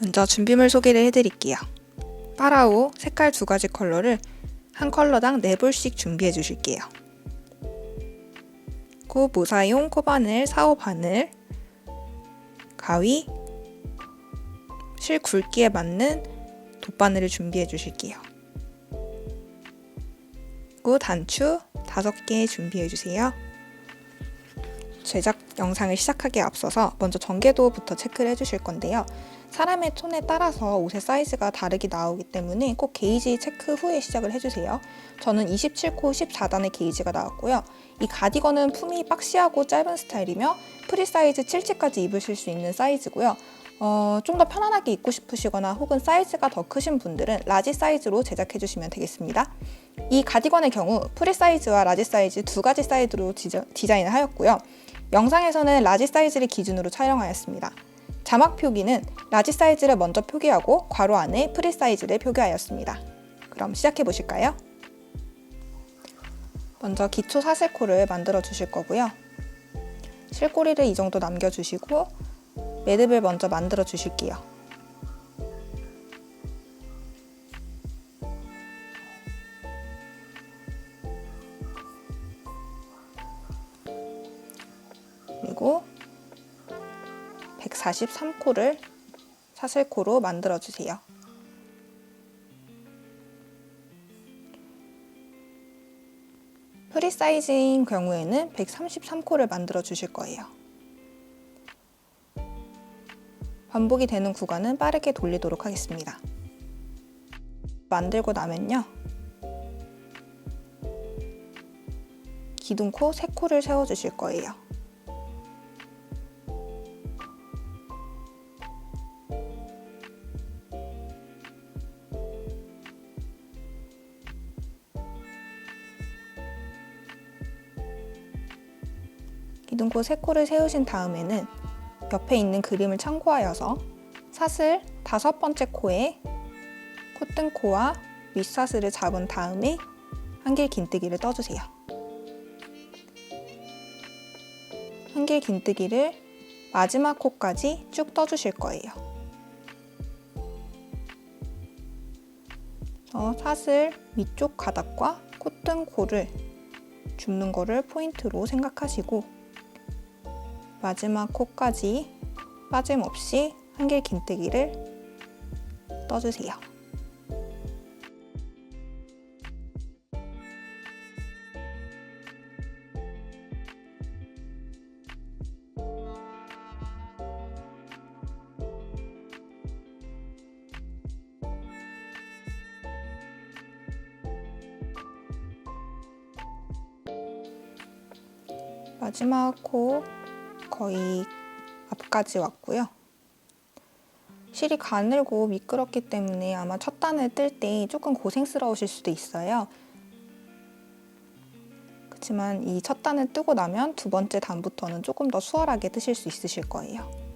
먼저 준비물 소개를 해드릴게요. 파라오 색깔 2가지 컬러를 한 컬러당 4볼씩 준비해 주실게요. 그 모사용 코바늘 4-5바늘, 가위, 실 굵기에 맞는 돗바늘을 준비해 주실게요. 그리고 단추 5개 준비해 주세요. 제작 영상을 시작하기에 앞서서 먼저 전개도부터 체크를 해주실 건데요. 사람의 손에 따라서 옷의 사이즈가 다르게 나오기 때문에 꼭 게이지 체크 후에 시작을 해주세요. 저는 27코 14단의 게이지가 나왔고요. 이 가디건은 품이 박시하고 짧은 스타일이며 프리 사이즈 7치까지 입으실 수 있는 사이즈고요. 좀 더 편안하게 입고 싶으시거나 혹은 사이즈가 더 크신 분들은 라지 사이즈로 제작해 주시면 되겠습니다. 이 가디건의 경우 프리 사이즈와 라지 사이즈 2가지 사이즈로 디자인을 하였고요. 영상에서는 라지 사이즈를 기준으로 촬영하였습니다. 자막 표기는 라지 사이즈를 먼저 표기하고 괄호 안에 프리 사이즈를 표기하였습니다. 그럼 시작해 보실까요? 먼저 기초 사슬코를 만들어 주실 거고요. 실꼬리를 이 정도 남겨주시고 매듭을 먼저 만들어 주실게요. 그리고 143코를 사슬코로 만들어 주세요. 프리 사이즈인 경우에는 133코를 만들어 주실 거예요. 반복이 되는 구간은 빠르게 돌리도록 하겠습니다. 만들고 나면요. 기둥코 3코를 세워 주실 거예요. 기둥코 3코를 세우신 다음에는 옆에 있는 그림을 참고하여서 사슬 5번째 코에 콧등코와 윗사슬을 잡은 다음에 한길 긴뜨기를 떠주세요. 한길 긴뜨기를 마지막 코까지 쭉 떠주실 거예요. 사슬 위쪽 가닥과 콧등코를 줍는 거를 포인트로 생각하시고 마지막 코까지 빠짐없이 한길 긴뜨기를 떠주세요. 마지막 코 거의 앞까지 왔고요. 실이 가늘고 미끄럽기 때문에 아마 첫 단을 뜰 때 조금 고생스러우실 수도 있어요. 그렇지만 이 첫 단을 뜨고 나면 2번째 단부터는 조금 더 수월하게 뜨실 수 있으실 거예요.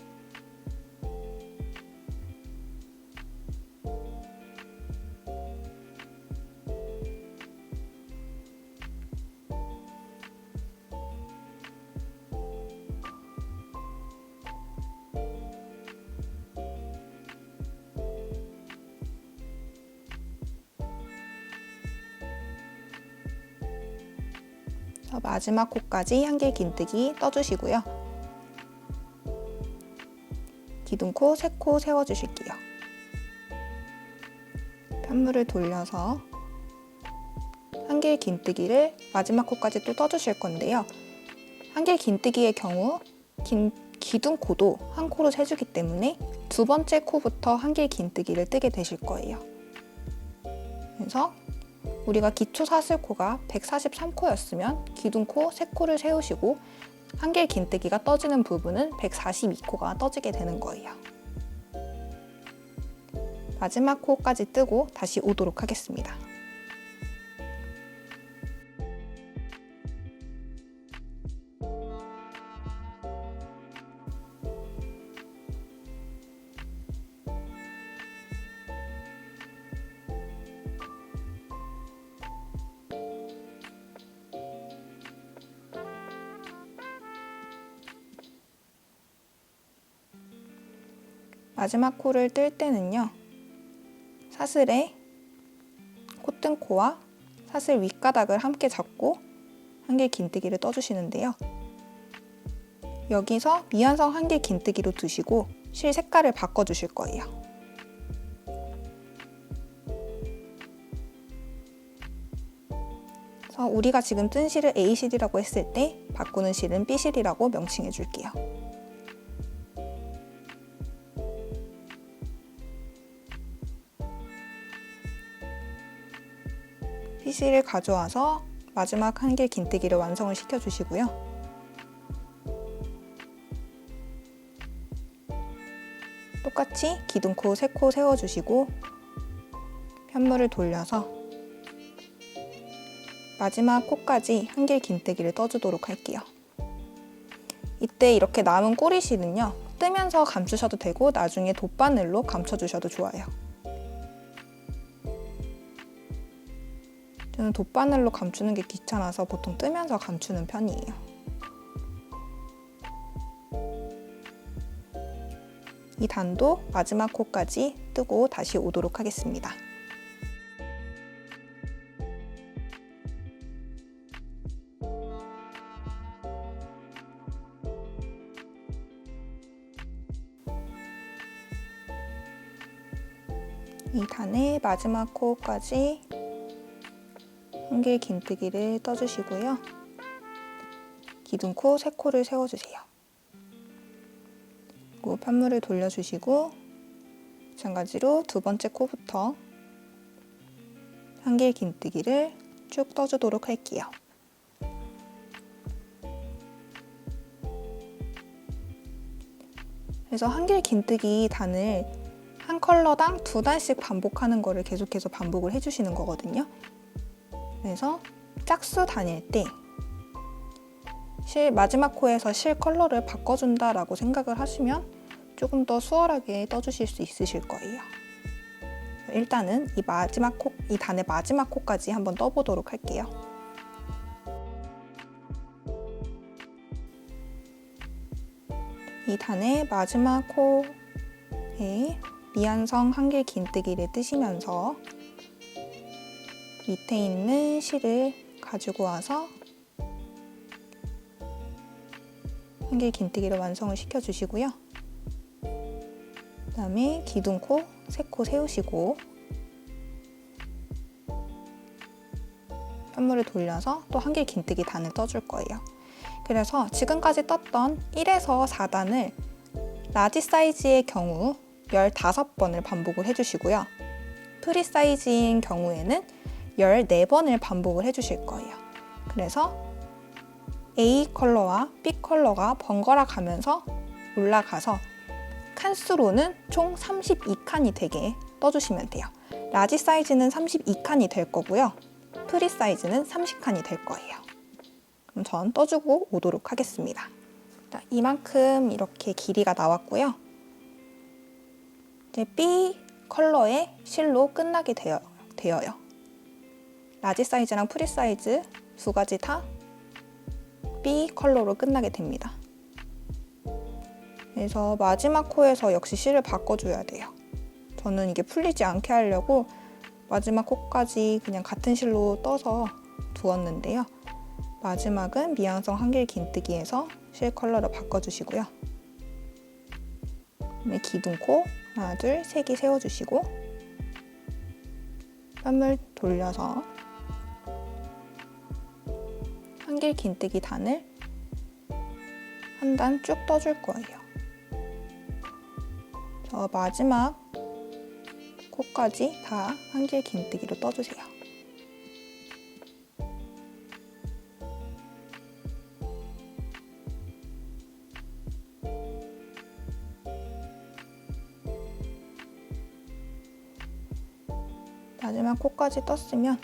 마지막 코까지 한길 긴뜨기 떠주시고요. 기둥코 3코 세워주실게요. 편물을 돌려서 한길 긴뜨기를 마지막 코까지 또 떠주실 건데요. 한길 긴뜨기의 경우 기둥코도 한 코로 세주기 때문에 2번째 코부터 한길 긴뜨기를 뜨게 되실 거예요. 그래서 우리가 기초 사슬코가 143코였으면 기둥코 3코를 세우시고 한길 긴뜨기가 떠지는 부분은 142코가 떠지게 되는 거예요. 마지막 코까지 뜨고 다시 오도록 하겠습니다. 마지막 코를 뜰 때는요, 사슬에 콧등코와 사슬 윗가닥을 함께 잡고 한길 긴뜨기를 떠주시는데요. 여기서 미완성 한길 긴뜨기로 두시고 실 색깔을 바꿔주실 거예요. 그래서 우리가 지금 뜬 실을 A실이라고 했을 때 바꾸는 실은 B실이라고 명칭해 줄게요. B실을 가져와서 마지막 한길 긴뜨기를 완성을 시켜주시고요. 똑같이 기둥코 3코 세워주시고 편물을 돌려서 마지막 코까지 한길 긴뜨기를 떠주도록 할게요. 이때 이렇게 남은 꼬리실은요, 뜨면서 감추셔도 되고 나중에 돗바늘로 감춰주셔도 좋아요. 저는 돗바늘로 감추는 게 귀찮아서 보통 뜨면서 감추는 편이에요. 이 단도 마지막 코까지 뜨고 다시 오도록 하겠습니다. 이 단의 마지막 코까지 한길 긴뜨기를 떠주시고요. 기둥코 3코를 세워주세요. 그리고 편물을 돌려주시고 마찬가지로 두 번째 코부터 한길 긴뜨기를 쭉 떠주도록 할게요. 그래서 한길 긴뜨기 단을 한 컬러당 2단씩 반복하는 거를 계속해서 반복을 해주시는 거거든요. 그래서 짝수 다닐 때 실 마지막 코에서 실 컬러를 바꿔준다라고 생각을 하시면 조금 더 수월하게 떠주실 수 있으실 거예요. 일단은 이 단의 마지막 코까지 한번 떠보도록 할게요. 이 단의 마지막 코에 미완성 한길 긴뜨기를 뜨시면서 밑에 있는 실을 가지고 와서 한길 긴뜨기를 완성을 시켜주시고요. 그 다음에 기둥코 3코 세우시고 편물을 돌려서 또 한길 긴뜨기 단을 떠줄 거예요. 그래서 지금까지 떴던 1에서 4단을 라지 사이즈의 경우 15번을 반복을 해주시고요. 프리 사이즈인 경우에는 14번을 반복을 해주실 거예요. 그래서 A 컬러와 B 컬러가 번갈아 가면서 올라가서 칸수로는 총 32칸이 되게 떠주시면 돼요. 라지 사이즈는 32칸이 될 거고요. 프리 사이즈는 30칸이 될 거예요. 그럼 전 떠주고 오도록 하겠습니다. 자, 이만큼 이렇게 길이가 나왔고요. 이제 B 컬러의 실로 끝나게 되어요. 라지 사이즈랑 프리 사이즈 두 가지 다 B 컬러로 끝나게 됩니다. 그래서 마지막 코에서 역시 실을 바꿔줘야 돼요. 저는 이게 풀리지 않게 하려고 마지막 코까지 그냥 같은 실로 떠서 두었는데요. 마지막은 미완성 한길 긴뜨기에서 실 컬러를 바꿔주시고요. 그다음에 기둥코 하나, 둘, 3개 세워주시고 편물 돌려서 한길 긴뜨기 단을 한 단 쭉 떠줄 거예요. 저 마지막 코까지 다 한길 긴뜨기로 떠주세요. 마지막 코까지 떴으면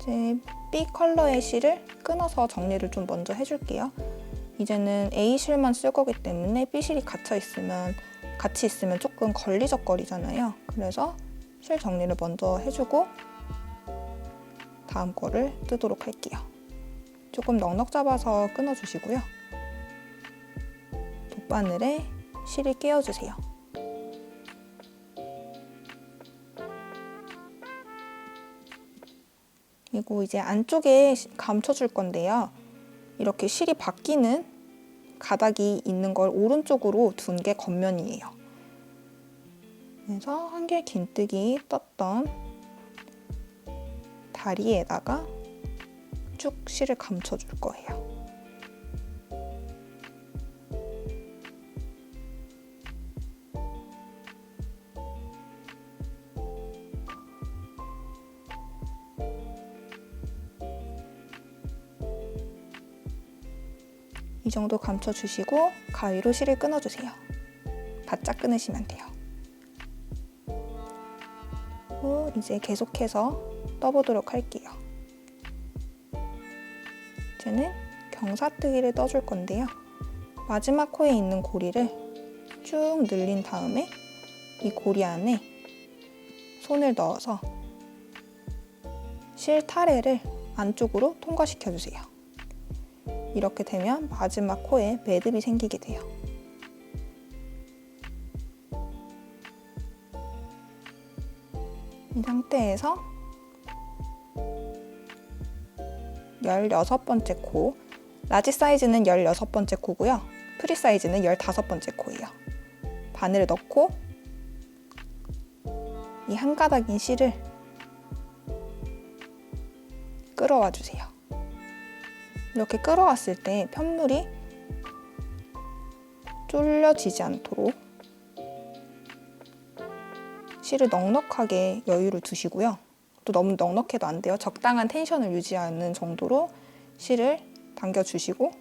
이제 B 컬러의 실을 끊어서 정리를 좀 먼저 해줄게요. 이제는 A 실만 쓸 거기 때문에 B 실이 같이 있으면 조금 걸리적거리잖아요. 그래서 실 정리를 먼저 해주고 다음 거를 뜨도록 할게요. 조금 넉넉 잡아서 끊어주시고요. 돗바늘에 실을 끼워주세요. 그리고 이제 안쪽에 감춰줄 건데요. 이렇게 실이 바뀌는 가닥이 있는 걸 오른쪽으로 둔 게 겉면이에요. 그래서 한길 긴뜨기 떴던 다리에다가 쭉 실을 감춰줄 거예요. 이 정도 감춰주시고 가위로 실을 끊어주세요. 바짝 끊으시면 돼요. 그리고 이제 계속해서 떠보도록 할게요. 이제는 경사뜨기를 떠줄 건데요. 마지막 코에 있는 고리를 쭉 늘린 다음에 이 고리 안에 손을 넣어서 실 타래를 안쪽으로 통과시켜주세요. 이렇게 되면 마지막 코에 매듭이 생기게 돼요. 이 상태에서 16번째 코, 라지 사이즈는 16번째 코고요. 프리 사이즈는 15번째 코예요. 바늘을 넣고 이 한 가닥인 실을 끌어와 주세요. 이렇게 끌어왔을 때 편물이 쫄려지지 않도록 실을 넉넉하게 여유를 두시고요. 또 너무 넉넉해도 안 돼요. 적당한 텐션을 유지하는 정도로 실을 당겨주시고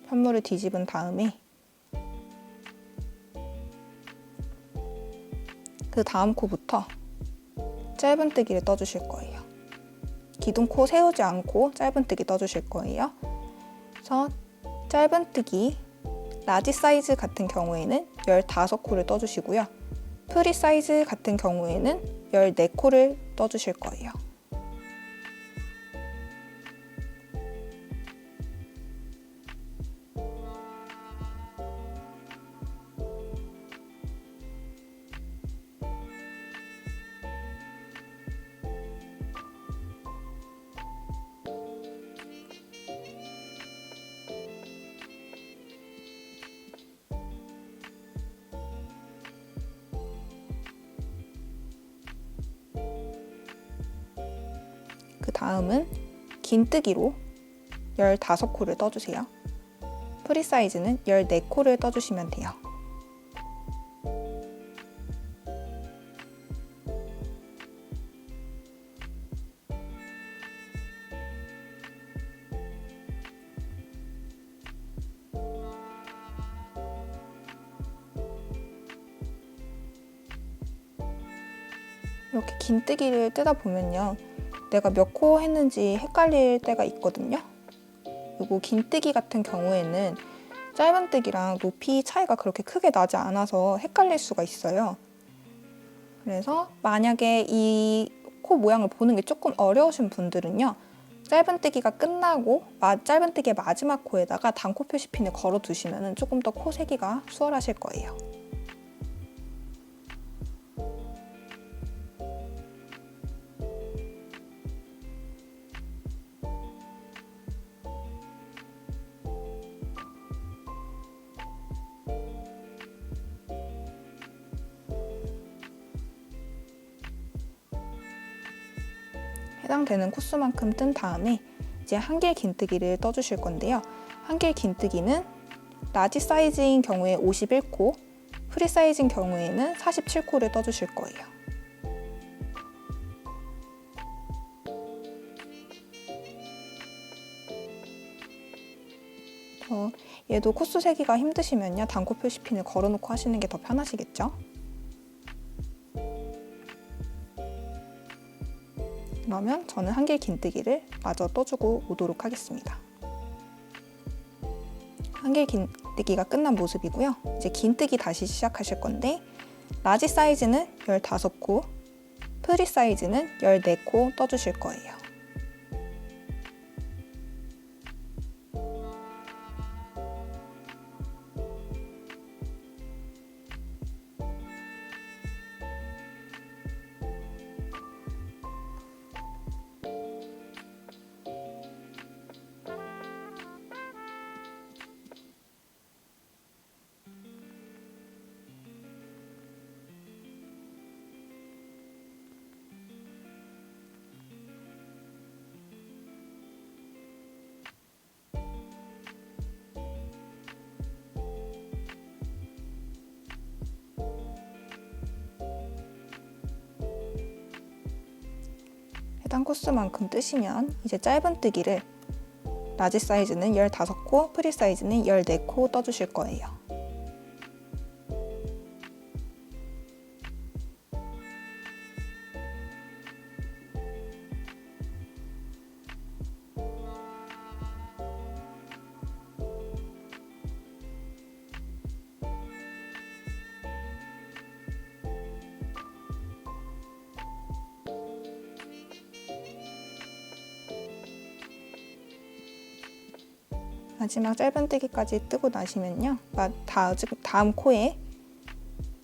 편물을 뒤집은 다음에 그 다음 코부터 짧은뜨기를 떠주실 거예요. 기둥코 세우지 않고 짧은뜨기 떠주실 거예요. 그래서 짧은뜨기 라지 사이즈 같은 경우에는 15코를 떠주시고요. 프리 사이즈 같은 경우에는 14코를 떠주실 거예요. 그 다음은 긴뜨기로 15코를 떠주세요. 프리 사이즈는 14코를 떠주시면 돼요. 이렇게 긴뜨기를 뜨다 보면요. 내가 몇 코 했는지 헷갈릴 때가 있거든요. 그리고 긴뜨기 같은 경우에는 짧은뜨기랑 높이 차이가 그렇게 크게 나지 않아서 헷갈릴 수가 있어요. 그래서 만약에 이 코 모양을 보는 게 조금 어려우신 분들은요. 짧은뜨기가 끝나고 짧은뜨기의 마지막 코에다가 단코 표시핀을 걸어 두시면 조금 더 코 세기가 수월하실 거예요. 해당되는 코수만큼 뜬 다음에 이제 한길 긴뜨기를 떠주실 건데요. 한길 긴뜨기는 라지 사이즈인 경우에 51코, 프리 사이즈인 경우에는 47코를 떠주실 거예요. 얘도 코수 세기가 힘드시면요. 단코 표시핀을 걸어놓고 하시는 게 더 편하시겠죠? 그러면 저는 한길 긴뜨기를 마저 떠주고 오도록 하겠습니다. 한길 긴뜨기가 끝난 모습이고요. 이제 긴뜨기 다시 시작하실 건데 라지 사이즈는 15코, 프리 사이즈는 14코 떠주실 거예요. 딴 코스만큼 뜨시면 이제 짧은뜨기를 라지 사이즈는 15코, 프리 사이즈는 14코 떠주실 거예요. 마지막 짧은뜨기까지 뜨고 나시면요, 다음 코에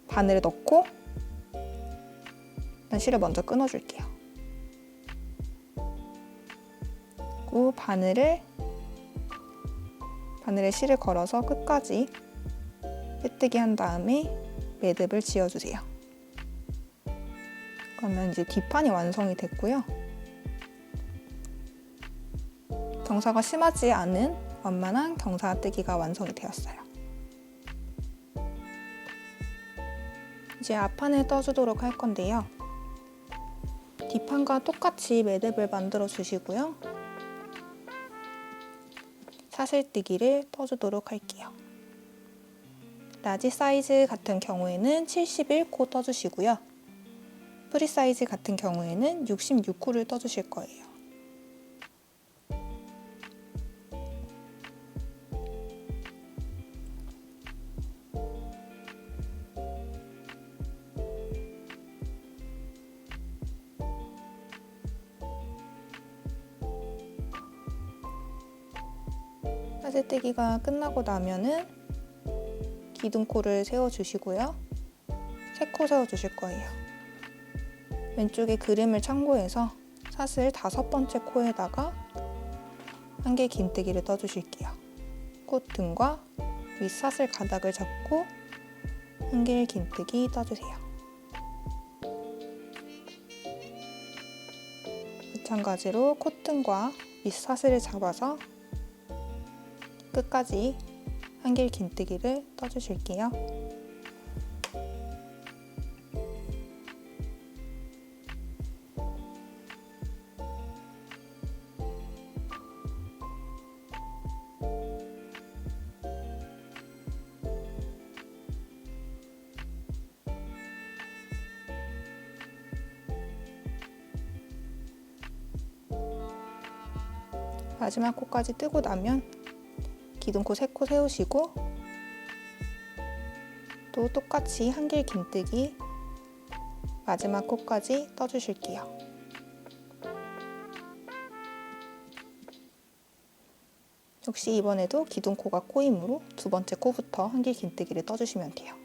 바늘을 넣고 일단 실을 먼저 끊어줄게요. 그리고 바늘에 실을 걸어서 끝까지 빼뜨기 한 다음에 매듭을 지어주세요. 그러면 이제 뒷판이 완성이 됐고요. 경사가 심하지 않은 완만한 경사뜨기가 완성이 되었어요. 이제 앞판을 떠주도록 할 건데요. 뒷판과 똑같이 매듭을 만들어 주시고요. 사슬뜨기를 떠주도록 할게요. 라지 사이즈 같은 경우에는 71코 떠주시고요. 프리 사이즈 같은 경우에는 66코를 떠주실 거예요. 사슬뜨기가 끝나고 나면은 기둥코를 세워주시고요. 3코 세워주실 거예요. 왼쪽에 그림을 참고해서 사슬 5번째 코에다가 한길 긴뜨기를 떠주실게요. 콧등과 윗사슬 가닥을 잡고 한길 긴뜨기 떠주세요. 마찬가지로 콧등과 윗사슬을 잡아서 끝까지 한길 긴뜨기를 떠주실게요. 마지막 코까지 뜨고 나면 기둥코 3코 세우시고 또 똑같이 한길 긴뜨기 마지막 코까지 떠주실게요. 역시 이번에도 기둥코가 코이므로 2번째 코부터 한길 긴뜨기를 떠주시면 돼요.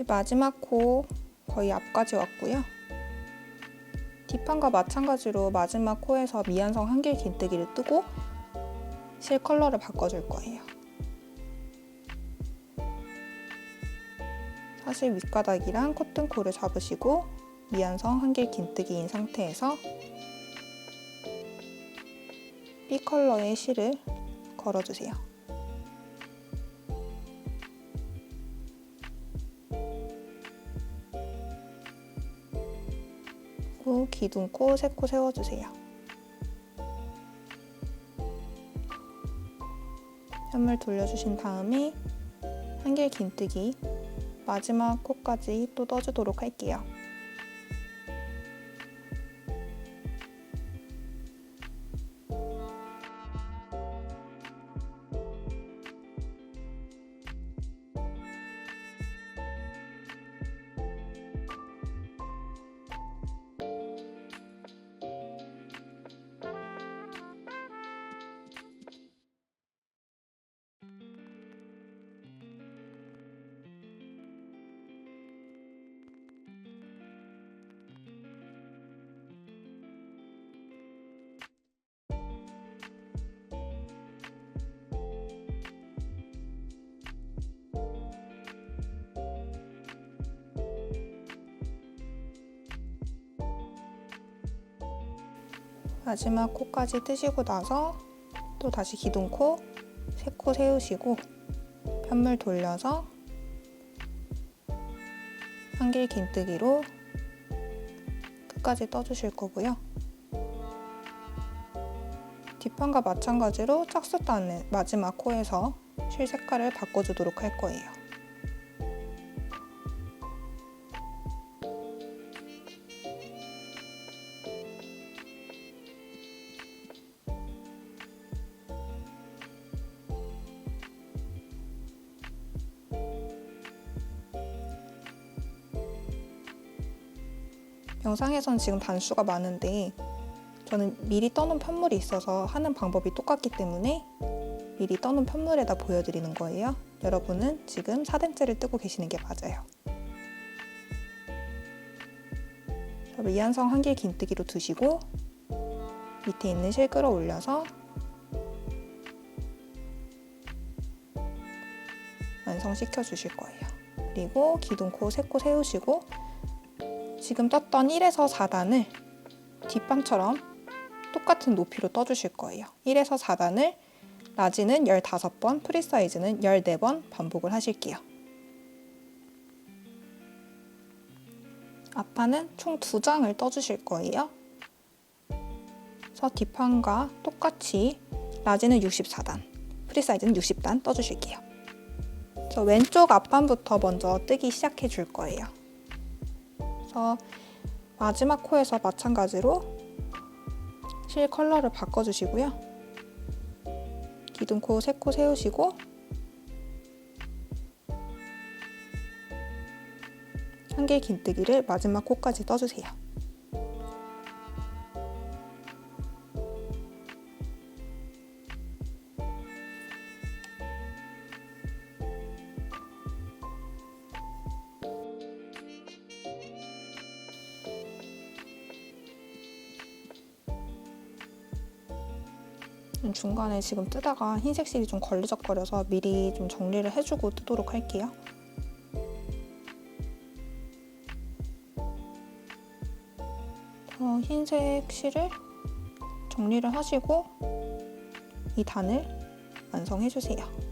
마지막 코 거의 앞까지 왔고요. 뒷판과 마찬가지로 마지막 코에서 미완성 한길 긴뜨기를 뜨고 실 컬러를 바꿔줄 거예요. 사슬 윗가닥이랑 콧등코를 잡으시고 미완성 한길 긴뜨기인 상태에서 B 컬러의 실을 걸어주세요. 그리고 기둥코 3코 세워주세요. 현물 돌려주신 다음에 한길 긴뜨기 마지막 코까지 또 떠주도록 할게요. 마지막 코까지 뜨시고 나서 또 다시 기둥코 3코 세우시고 편물 돌려서 한길 긴뜨기로 끝까지 떠주실 거고요. 뒷판과 마찬가지로 짝수 따는 마지막 코에서 실 색깔을 바꿔주도록 할 거예요. 영상에선 지금 단수가 많은데 저는 미리 떠놓은 편물이 있어서 하는 방법이 똑같기 때문에 미리 떠놓은 편물에다 보여드리는 거예요. 여러분은 지금 4댐째를 뜨고 계시는 게 맞아요. 미완성 한길 긴뜨기로 두시고 밑에 있는 실 끌어올려서 완성시켜 주실 거예요. 그리고 기둥코 3코 세우시고 지금 떴던 1에서 4단을 뒷판처럼 똑같은 높이로 떠주실 거예요. 1에서 4단을 라지는 15번, 프리사이즈는 14번 반복을 하실게요. 앞판은 총 2장을 떠주실 거예요. 그래서 뒷판과 똑같이 라지는 64단, 프리사이즈는 60단 떠주실게요. 그래서 왼쪽 앞판부터 먼저 뜨기 시작해 줄 거예요. 그래서 마지막 코에서 마찬가지로 실 컬러를 바꿔주시고요. 기둥코 3코 세우시고 한길 긴뜨기를 마지막 코까지 떠주세요. 중간에 지금 뜨다가 흰색 실이 좀 걸리적거려서 미리 좀 정리를 해주고 뜨도록 할게요. 흰색 실을 정리를 하시고 이 단을 완성해주세요.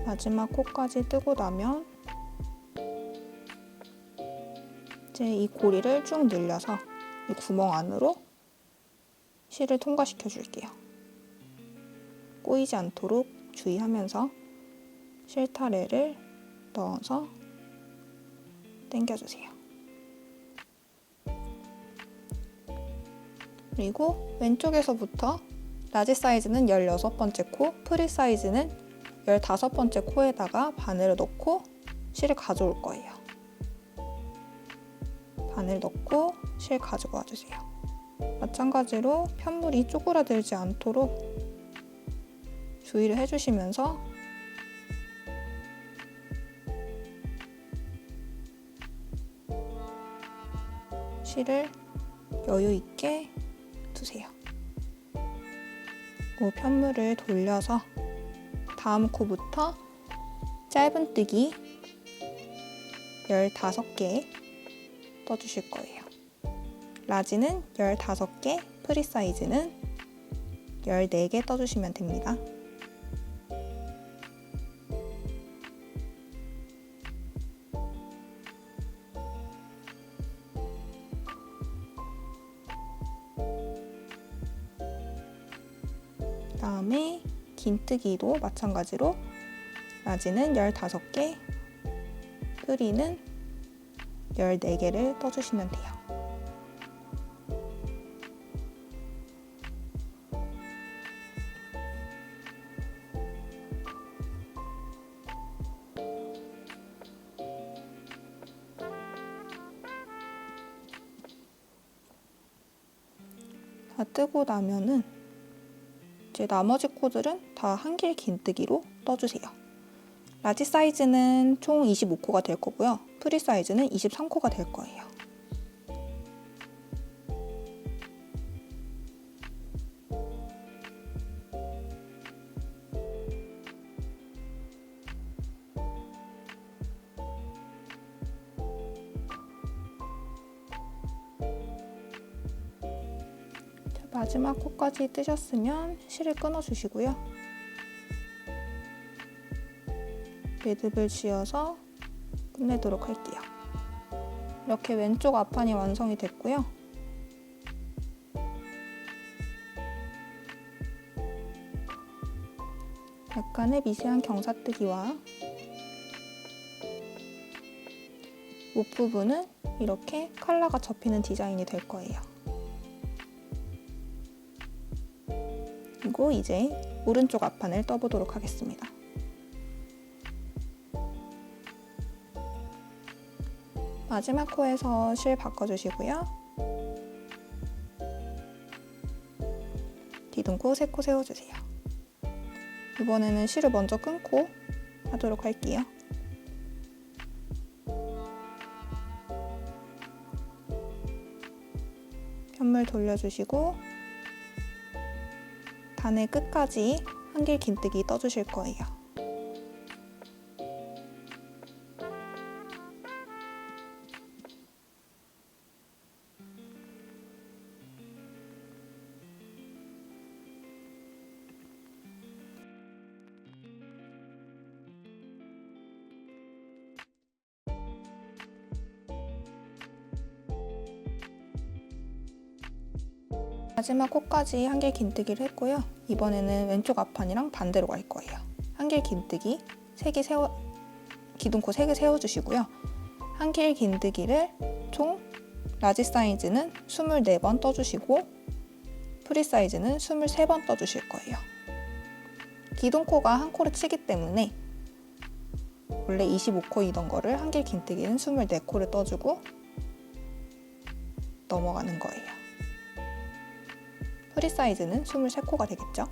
마지막 코까지 뜨고 나면 이제 이 고리를 쭉 늘려서 이 구멍 안으로 실을 통과시켜 줄게요. 꼬이지 않도록 주의하면서 실타래를 넣어서 당겨주세요. 그리고 왼쪽에서부터 라지 사이즈는 16번째 코, 프리 사이즈는 15번째 코에다가 바늘을 넣고 실을 가져올 거예요. 바늘 넣고 실 가지고 와주세요. 마찬가지로 편물이 쪼그라들지 않도록 주의를 해주시면서 실을 여유 있게 두세요. 그리고 편물을 돌려서 다음 코부터 짧은뜨기 15개 떠주실 거예요. 라지는 15개, 프리 사이즈는 14개 떠주시면 됩니다. 그다음에 긴뜨기도 마찬가지로 라지는 15개, 프리는 14개를 떠주시면 돼요. 다 뜨고 나면은 이제 나머지 코들은 다 한길 긴뜨기로 떠주세요. 라지 사이즈는 총 25코가 될 거고요. 프리 사이즈는 23코가 될 거예요. 마지막 코까지 뜨셨으면 실을 끊어주시고요. 매듭을 지어서 끝내도록 할게요. 이렇게 왼쪽 앞판이 완성이 됐고요. 약간의 미세한 경사뜨기와 목 부분은 이렇게 컬러가 접히는 디자인이 될 거예요. 그리고 이제 오른쪽 앞판을 떠보도록 하겠습니다. 마지막 코에서 실 바꿔주시고요. 디딤코 3코 세워주세요. 이번에는 실을 먼저 끊고 하도록 할게요. 편물 돌려주시고 단의 끝까지 한길 긴뜨기 떠주실 거예요. 마지막 코까지 한길 긴뜨기를 했고요. 이번에는 왼쪽 앞판이랑 반대로 갈 거예요. 한길 긴뜨기 3개 기둥코 3개 세워주시고요. 한길 긴뜨기를 총 라지 사이즈는 24번 떠주시고 프리 사이즈는 23번 떠주실 거예요. 기둥코가 한 코를 치기 때문에 원래 25코이던 거를 한길 긴뜨기는 24코를 떠주고 넘어가는 거예요. 프리 사이즈는 23코가 되겠죠?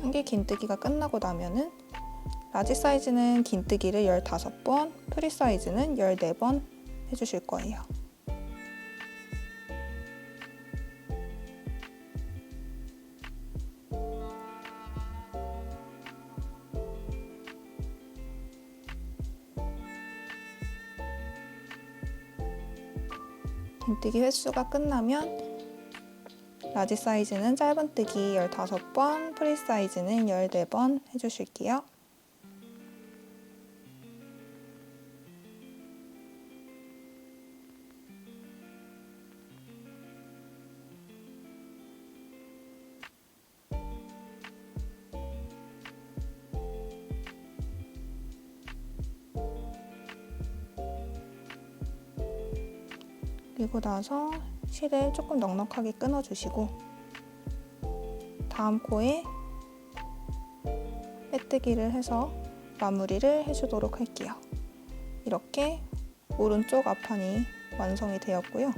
한길 긴뜨기가 끝나고 나면은 라지 사이즈는 긴뜨기를 15번, 프리 사이즈는 14번 해주실 거예요. 긴뜨기 횟수가 끝나면 라지 사이즈는 짧은뜨기 15번, 프리 사이즈는 14번 해주실게요. 그리고 나서 실을 조금 넉넉하게 끊어주시고 다음 코에 빼뜨기를 해서 마무리를 해주도록 할게요. 이렇게 오른쪽 앞판이 완성이 되었고요.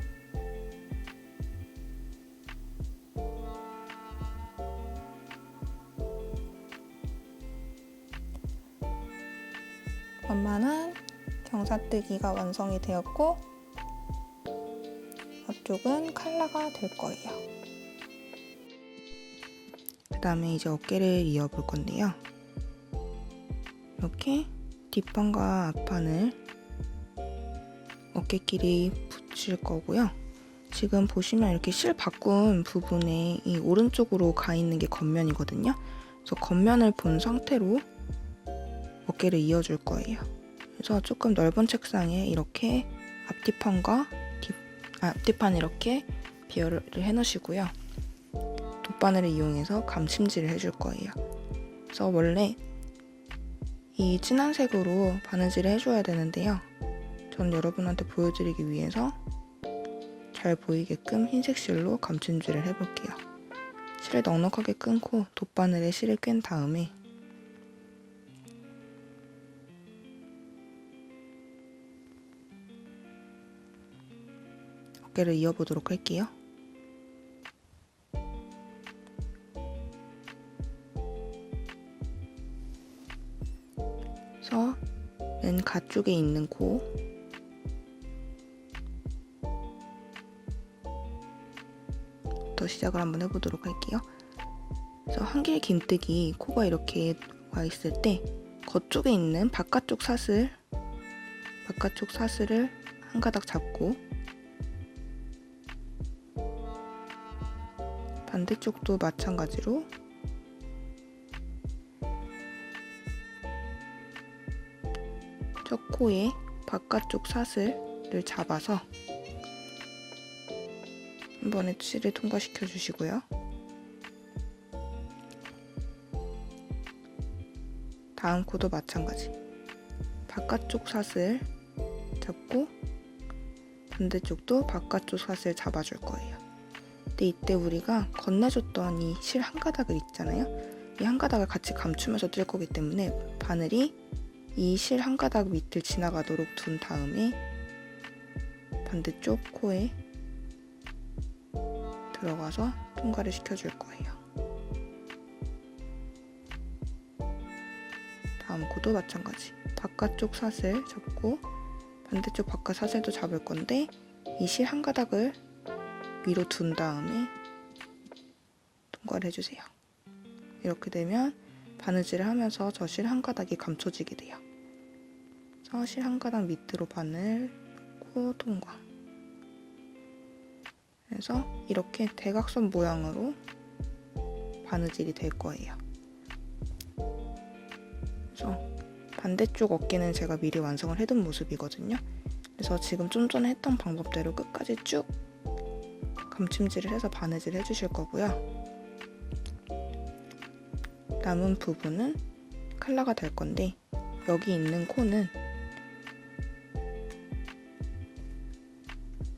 완만한 경사뜨기가 완성이 되었고 앞쪽은 칼라가 될 거예요. 그 다음에 이제 어깨를 이어볼 건데요. 이렇게 뒷판과 앞판을 어깨끼리 붙일 거고요. 지금 보시면 이렇게 실 바꾼 부분에 이 오른쪽으로 가 있는 게 겉면이거든요. 그래서 겉면을 본 상태로 어깨를 이어줄 거예요. 그래서 조금 넓은 책상에 이렇게 앞뒤판 이렇게 비열을 해놓으시고요. 돗바늘을 이용해서 감침질을 해줄 거예요. 그래서 원래 이 진한 색으로 바느질을 해줘야 되는데요. 전 여러분한테 보여드리기 위해서 잘 보이게끔 흰색 실로 감침질을 해볼게요. 실을 넉넉하게 끊고 돗바늘에 실을 꿰n 다음에 어깨를 이어보도록 할게요. 그래서 맨 가쪽에 있는 코 시작을 한번 해보도록 할게요. 그래서 한길 긴뜨기 코가 이렇게 와 있을 때 겉쪽에 있는 바깥쪽 사슬을 한 가닥 잡고 반대쪽도 마찬가지로 첫 코의 바깥쪽 사슬을 잡아서 한 번에 실을 통과시켜 주시고요. 다음 코도 마찬가지. 바깥쪽 사슬 잡고 반대쪽도 바깥쪽 사슬 잡아줄 거예요. 근데 이때 우리가 건네줬던 이 실 한 가닥을 있잖아요. 이 한 가닥을 같이 감추면서 뜰 거기 때문에 바늘이 이 실 한 가닥 밑을 지나가도록 둔 다음에 반대쪽 코에 들어가서 통과를 시켜줄 거예요. 다음 코도 마찬가지. 바깥쪽 사슬 잡고 반대쪽 바깥 사슬도 잡을 건데 이 실 한 가닥을 위로 둔 다음에 통과를 해주세요. 이렇게 되면 바느질을 하면서 저 실 한 가닥이 감춰지게 돼요. 그래서 실 한 가닥 밑으로 바늘 넣고 통과. 그래서 이렇게 대각선 모양으로 바느질이 될 거예요. 그래서 반대쪽 어깨는 제가 미리 완성을 해둔 모습이거든요. 그래서 지금 좀 전에 했던 방법대로 끝까지 쭉 감침질을 해서 바느질을 해주실 거고요. 남은 부분은 칼라가 될 건데 여기 있는 코는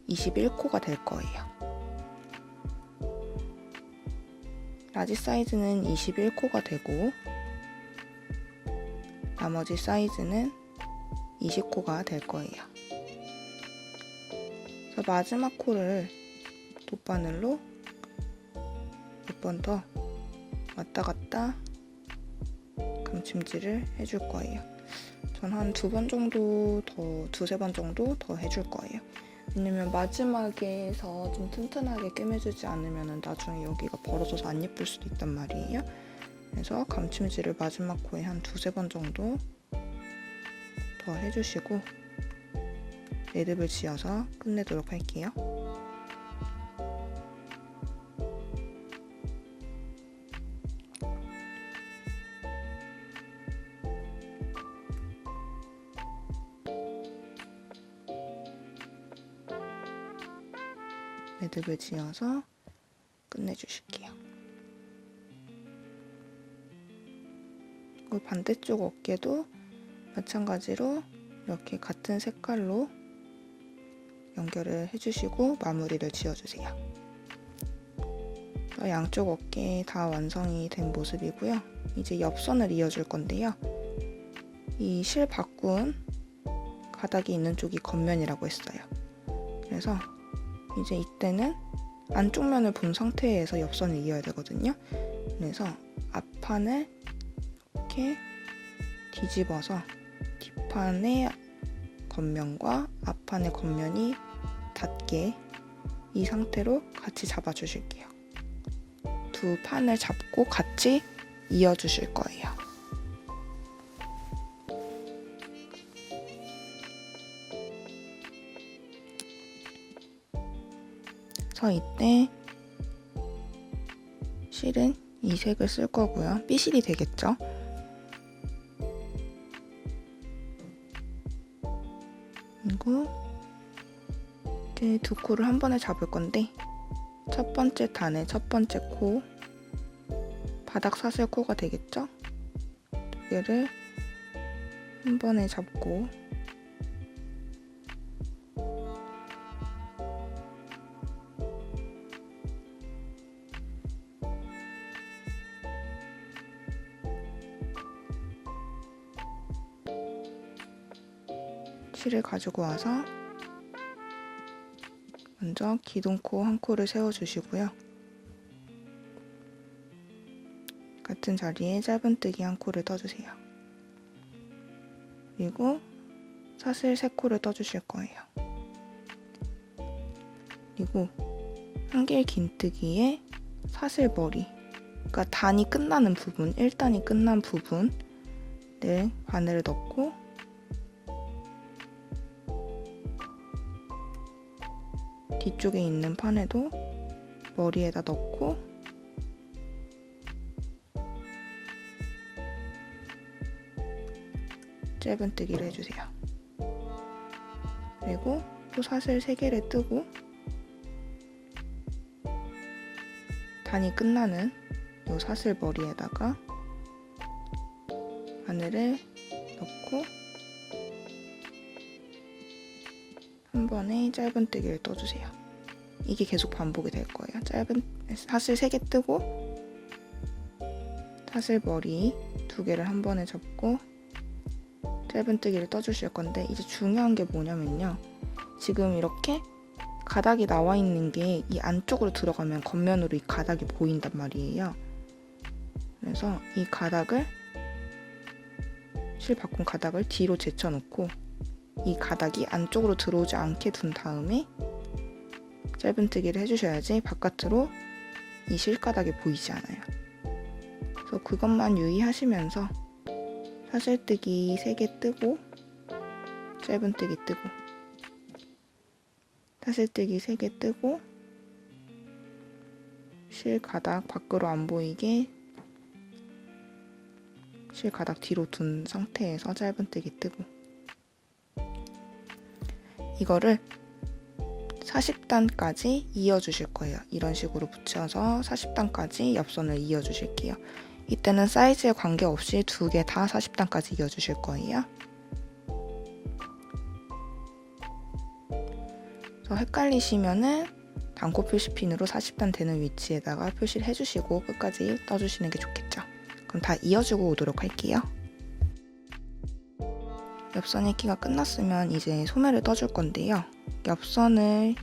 21코가 될 거예요. 라지 사이즈는 21코가 되고 나머지 사이즈는 20코가 될 거예요. 그래서 마지막 코를 돗바늘로 몇 번 더 왔다 갔다 감침질을 해줄 거예요. 전 한 두세 번 정도 더 해줄 거예요. 왜냐면 마지막에서 좀 튼튼하게 꿰매주지 않으면 나중에 여기가 벌어져서 안 예쁠 수도 있단 말이에요. 그래서 감침질을 마지막 코에 한 두세 번 정도 더 해주시고 매듭을 지어서 끝내도록 할게요. 매듭을 지어서 끝내주실게요. 그리고 반대쪽 어깨도 마찬가지로 이렇게 같은 색깔로 연결을 해주시고 마무리를 지어주세요. 양쪽 어깨 다 완성이 된 모습이고요. 이제 옆선을 이어줄 건데요. 이 실 바꾼 가닥이 있는 쪽이 겉면이라고 했어요. 그래서 이제 이때는 안쪽 면을 본 상태에서 옆선을 이어야 되거든요. 그래서 앞판을 이렇게 뒤집어서 뒷판의 겉면과 앞판의 겉면이 닿게 이 상태로 같이 잡아주실게요. 두 판을 잡고 같이 이어주실 거예요. 그래서 이때 실은 이 색을 쓸 거고요. 삐실이 되겠죠? 그리고 이렇게 두 코를 한 번에 잡을 건데 첫 번째 단의 첫 번째 코 바닥 사슬 코가 되겠죠? 두 개를 한 번에 잡고 실을 가지고 와서 먼저 기둥코 한 코를 세워주시고요. 같은 자리에 짧은뜨기 한 코를 떠주세요. 그리고 사슬 3코를 떠주실 거예요. 그리고 한길 긴뜨기에 사슬머리, 그러니까 단이 끝나는 부분, 1단이 끝난 부분을 바늘을 넣고 뒤쪽에 있는 판에도 머리에다 넣고 짧은뜨기를 해주세요. 그리고 또 사슬 3개를 뜨고 단이 끝나는 이 사슬 머리에다가 바늘을 넣고 한 번에 짧은뜨기를 떠주세요. 이게 계속 반복이 될 거예요. 사슬 3개 뜨고 사슬 머리 2개를 한 번에 접고 짧은뜨기를 떠주실 건데, 이제 중요한 게 뭐냐면요. 지금 이렇게 가닥이 나와 있는 게 이 안쪽으로 들어가면 겉면으로 이 가닥이 보인단 말이에요. 그래서 이 가닥을, 실 바꾼 가닥을 뒤로 제쳐놓고 이 가닥이 안쪽으로 들어오지 않게 둔 다음에 짧은뜨기를 해주셔야지 바깥으로 이 실가닥이 보이지 않아요. 그래서 그것만 유의하시면서 사슬뜨기 3개 뜨고 짧은뜨기 뜨고 사슬뜨기 3개 뜨고 실가닥 밖으로 안 보이게 실가닥 뒤로 둔 상태에서 짧은뜨기 뜨고, 이거를 40단까지 이어주실 거예요. 이런 식으로 붙여서 40단까지 옆선을 이어주실게요. 이때는 사이즈에 관계없이 2개 다 40단까지 이어주실 거예요. 그래서 헷갈리시면은 단코 표시핀으로 40단 되는 위치에다가 표시를 해주시고 끝까지 떠주시는 게 좋겠죠. 그럼 다 이어주고 오도록 할게요. 옆선 읽기가 끝났으면 이제 소매를 떠줄 건데요. 옆선을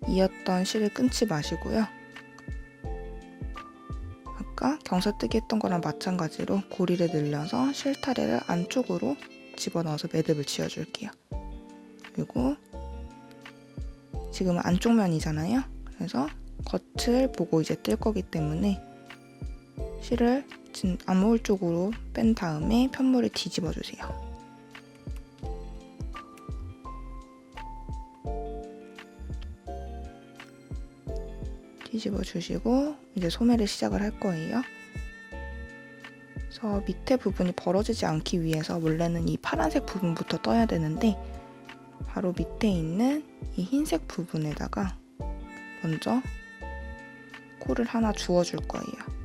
이었던 실을 끊지 마시고요. 아까 경사뜨기 했던 거랑 마찬가지로 고리를 늘려서 실타래를 안쪽으로 집어넣어서 매듭을 지어줄게요. 그리고 지금은 안쪽 면이잖아요. 그래서 겉을 보고 이제 뜰 거기 때문에 실을 암홀 쪽으로 뺀 다음에 편물을 뒤집어 주세요. 뒤집어 주시고 이제 소매를 시작을 할 거예요. 그래서 밑에 부분이 벌어지지 않기 위해서 원래는 이 파란색 부분부터 떠야 되는데 바로 밑에 있는 이 흰색 부분에다가 먼저 코를 하나 주워줄 거예요.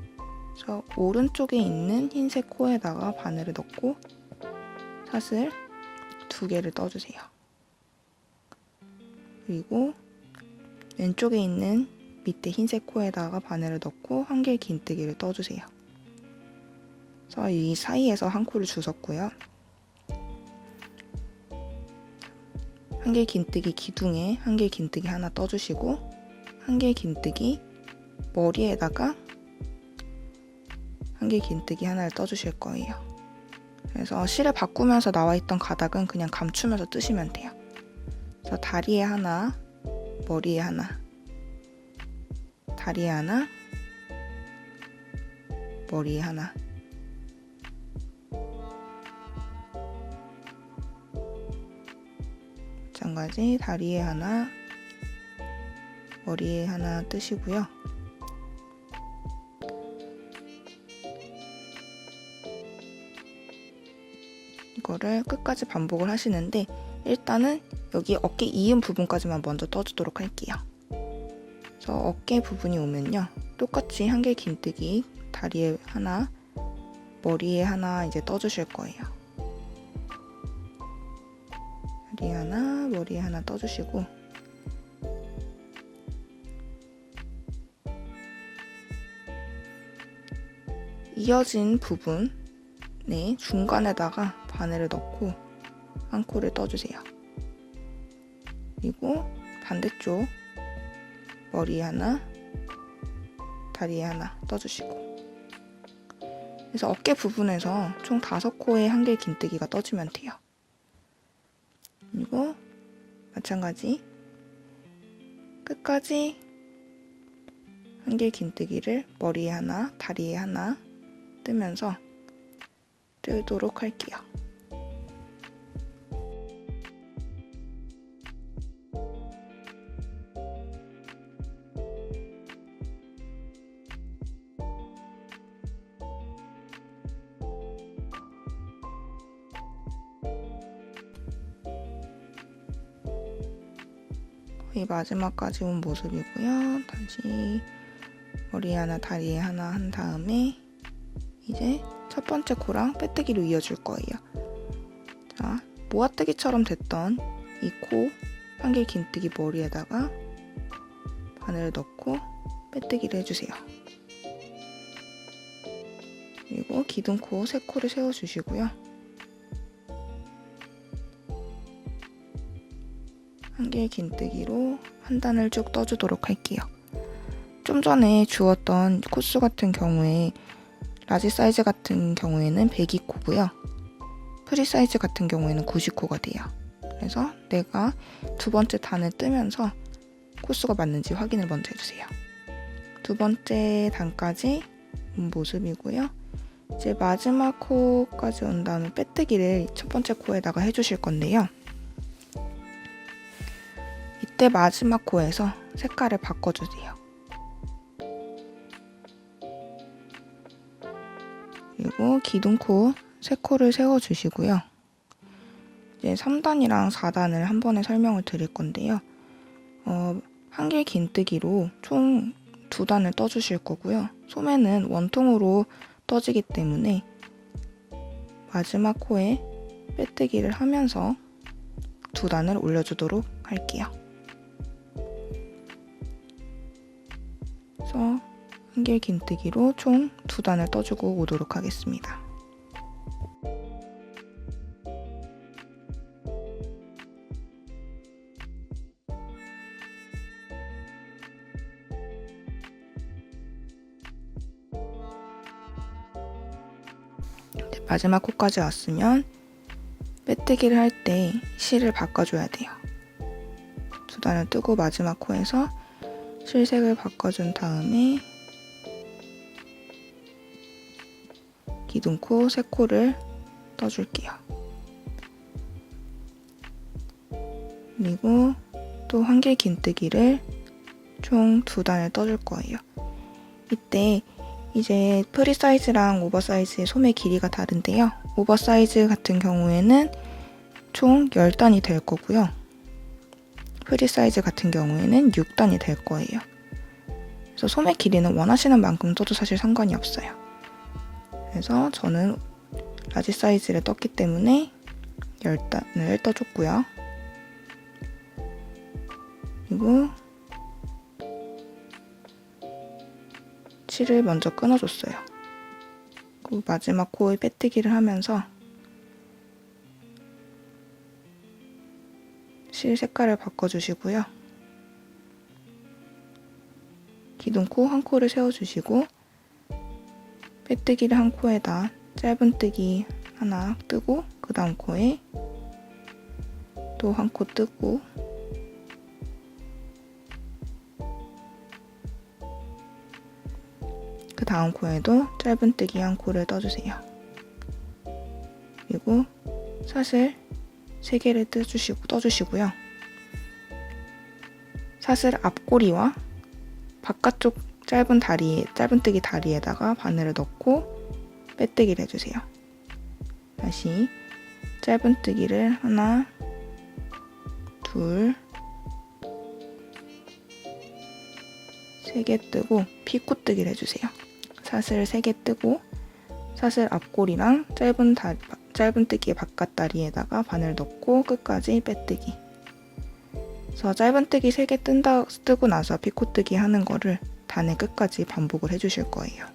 그래서 오른쪽에 있는 흰색 코에다가 바늘을 넣고 사슬 2개를 떠주세요. 그리고 왼쪽에 있는 밑에 흰색 코에다가 바늘을 넣고 한길 긴뜨기를 떠주세요. 그래서 이 사이에서 한 코를 주웠고요. 한길 긴뜨기 기둥에 한길 긴뜨기 하나 떠주시고 한길 긴뜨기 머리에다가 한길 긴뜨기 하나를 떠주실 거예요. 그래서 실을 바꾸면서 나와있던 가닥은 그냥 감추면서 뜨시면 돼요. 그래서 다리에 하나, 머리에 하나, 다리에 하나, 머리에 하나, 마찬가지 다리에 하나, 머리에 하나 뜨시고요. 이거를 끝까지 반복을 하시는데 일단은 여기 어깨 이음 부분까지만 먼저 떠주도록 할게요. 그래서 어깨 부분이 오면요. 똑같이 한길 긴뜨기 다리에 하나, 머리에 하나 이제 떠주실 거예요. 다리에 하나, 머리에 하나 떠주시고 이어진 부분에 중간에다가 바늘을 넣고 한 코를 떠주세요. 그리고 반대쪽 머리에 하나, 다리에 하나 떠주시고, 그래서 어깨 부분에서 총 5코의 한길 긴뜨기가 떠주면 돼요. 그리고 마찬가지 끝까지 한길 긴뜨기를 머리에 하나, 다리에 하나 뜨면서 뜨도록 할게요. 거의 마지막까지 온 모습이고요. 다시 머리에 하나, 다리에 하나 한 다음에 이제 첫 번째 코랑 빼뜨기로 이어줄 거예요. 자, 모아뜨기처럼 됐던 이 코 한길 긴뜨기 머리에다가 바늘을 넣고 빼뜨기를 해주세요. 그리고 기둥코 세 코를 세워주시고요. 한길 긴뜨기로 한 단을 쭉 떠주도록 할게요. 좀 전에 주었던 코수 같은 경우에 라지 사이즈 같은 경우에는 102코고요. 프리 사이즈 같은 경우에는 90코가 돼요. 그래서 내가 두 번째 단을 뜨면서 코수가 맞는지 확인을 먼저 해주세요. 두 번째 단까지 온 모습이고요. 이제 마지막 코까지 온 다음에 빼뜨기를 첫 번째 코에다가 해주실 건데요. 이때 마지막 코에서 색깔을 바꿔주세요. 그리고 기둥코 3코를 세워주시고요. 이제 3단이랑 4단을 한 번에 설명을 드릴 건데요. 한길 긴뜨기로 총 2단을 떠주실 거고요. 소매는 원통으로 떠지기 때문에 마지막 코에 빼뜨기를 하면서 2단을 올려주도록 할게요. 그래서 한길 긴뜨기로 총 2단을 떠주고 오도록 하겠습니다. 마지막 코까지 왔으면 빼뜨기를 할 때 실을 바꿔줘야 돼요. 2단을 뜨고 마지막 코에서 실색을 바꿔준 다음에 기둥코 3코를 떠줄게요. 그리고 또 한길 긴뜨기를 총 2단을 떠줄 거예요. 이때 이제 프리 사이즈랑 오버 사이즈의 소매 길이가 다른데요. 오버 사이즈 같은 경우에는 총 10단이 될 거고요. 프리 사이즈 같은 경우에는 6단이 될 거예요. 그래서 소매 길이는 원하시는 만큼 떠도 사실 상관이 없어요. 그래서 저는 라지 사이즈를 떴기 때문에 10단을 떠줬고요. 그리고 실을 먼저 끊어줬어요. 그리고 마지막 코에 빼뜨기를 하면서 실 색깔을 바꿔주시고요. 기둥코 한 코를 세워주시고 빼뜨기를 한 코에다 짧은뜨기 하나 뜨고 그 다음 코에 또 한 코 뜨고 그 다음 코에도 짧은뜨기 한 코를 떠주세요. 그리고 사슬 3개를 떠주시고요. 사슬 앞꼬리와 바깥쪽 짧은뜨기 다리에다가 바늘을 넣고 빼뜨기를 해주세요. 다시 짧은뜨기를 하나, 둘, 3개 뜨고 피코뜨기를 해주세요. 사슬 3개 뜨고 사슬 앞꼬리랑 짧은뜨기의 바깥다리에다가 바늘 넣고 끝까지 빼뜨기. 그래서 짧은뜨기 3개 뜨고 나서 피코뜨기 하는 거를 단의 끝까지 반복을 해주실 거예요.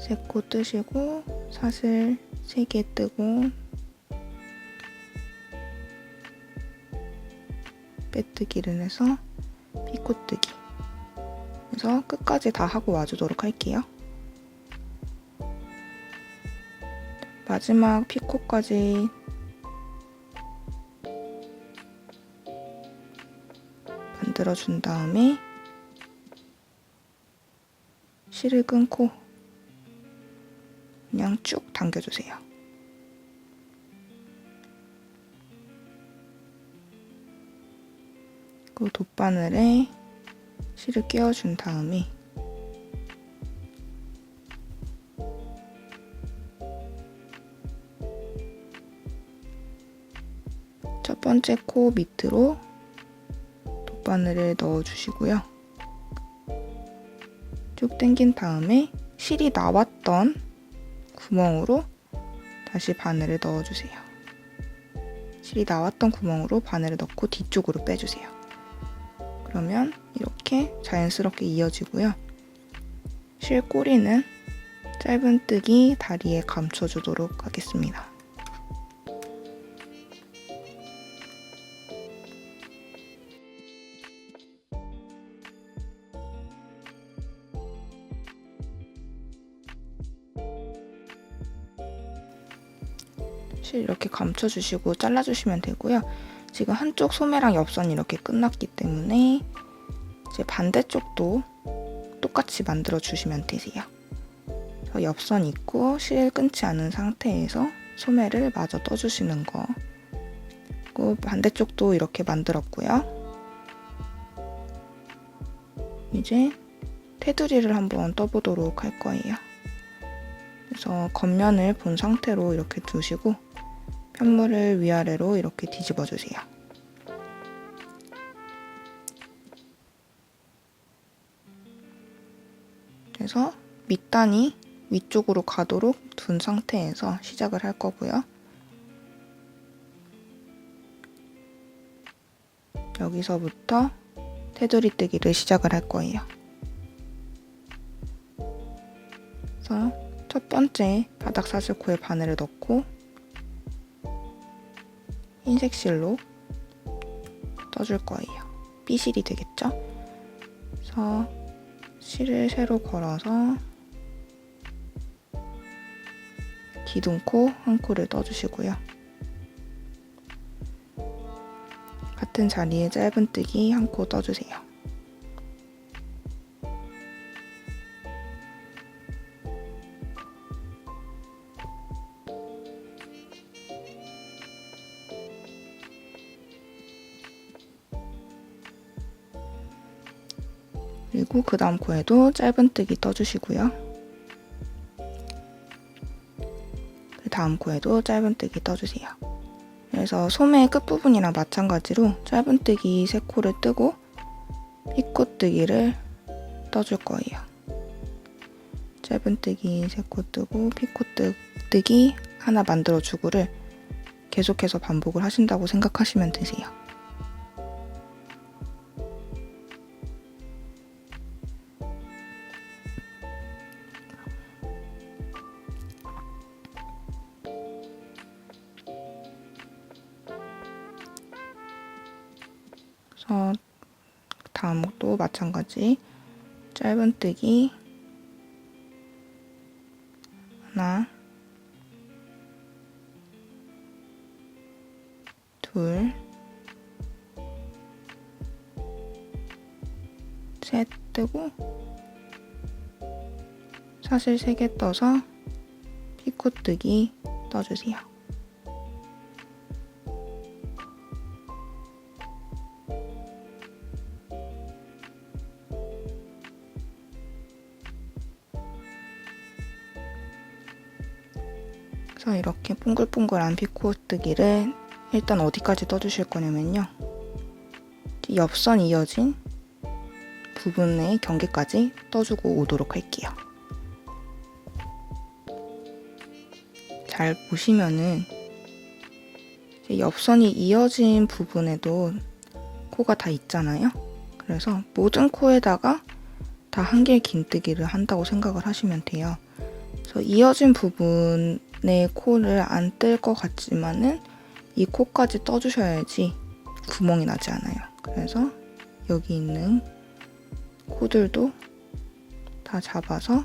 3코 뜨시고 사슬 3개 뜨고 빼뜨기를 해서 피코뜨기. 그래서 끝까지 다 하고 와주도록 할게요. 마지막 피코까지 만들어 준 다음에 실을 끊고 그냥 쭉 당겨주세요. 그리고 돗바늘에 실을 끼워준 다음에 첫 번째 코 밑으로 돗바늘을 넣어주시고요. 쭉 당긴 다음에 실이 나왔던 구멍으로 다시 바늘을 넣어주세요. 실이 나왔던 구멍으로 바늘을 넣고 뒤쪽으로 빼주세요. 그러면 이렇게 자연스럽게 이어지고요. 실 꼬리는 짧은뜨기 다리에 감춰주도록 하겠습니다. 실 이렇게 감춰주시고 잘라주시면 되고요. 지금 한쪽 소매랑 옆선이 이렇게 끝났기 때문에 이제 반대쪽도 똑같이 만들어 주시면 되세요. 옆선 있고 실 끊지 않은 상태에서 소매를 마저 떠주시는 거. 그리고 반대쪽도 이렇게 만들었고요. 이제 테두리를 한번 떠보도록 할 거예요. 그래서 겉면을 본 상태로 이렇게 두시고 편물을 위아래로 이렇게 뒤집어 주세요. 그래서 밑단이 위쪽으로 가도록 둔 상태에서 시작을 할 거고요. 여기서부터 테두리 뜨기를 시작을 할 거예요. 그래서 첫 번째 바닥 사슬코에 바늘을 넣고 흰색 실로 떠줄 거예요. B실이 되겠죠? 그래서 실을 세로 걸어서 기둥코 한 코를 떠주시고요. 같은 자리에 짧은뜨기 한 코 떠주세요. 그리고 그 다음 코에도 짧은뜨기 떠주시고요. 그 다음 코에도 짧은뜨기 떠주세요. 그래서 소매 끝부분이랑 마찬가지로 짧은뜨기 3코를 뜨고 피코뜨기를 떠줄 거예요. 짧은뜨기 3코 뜨고 피코뜨기 하나 만들어주고를 계속해서 반복을 하신다고 생각하시면 되세요. 그래서 다음도 마찬가지 짧은뜨기 하나, 둘, 셋 뜨고 사슬 3개 떠서 피코뜨기 떠주세요. 그래서 이렇게 동글동글한 피코뜨기를 일단 어디까지 떠주실 거냐면요. 옆선 이어진 부분의 경계까지 떠주고 오도록 할게요. 잘 보시면은 옆선이 이어진 부분에도 코가 다 있잖아요. 그래서 모든 코에다가 다 한길 긴뜨기를 한다고 생각을 하시면 돼요. 그래서 이어진 부분의 코를 안 뜰 것 같지만은 이 코까지 떠주셔야지 구멍이 나지 않아요. 그래서 여기 있는 코들도 다 잡아서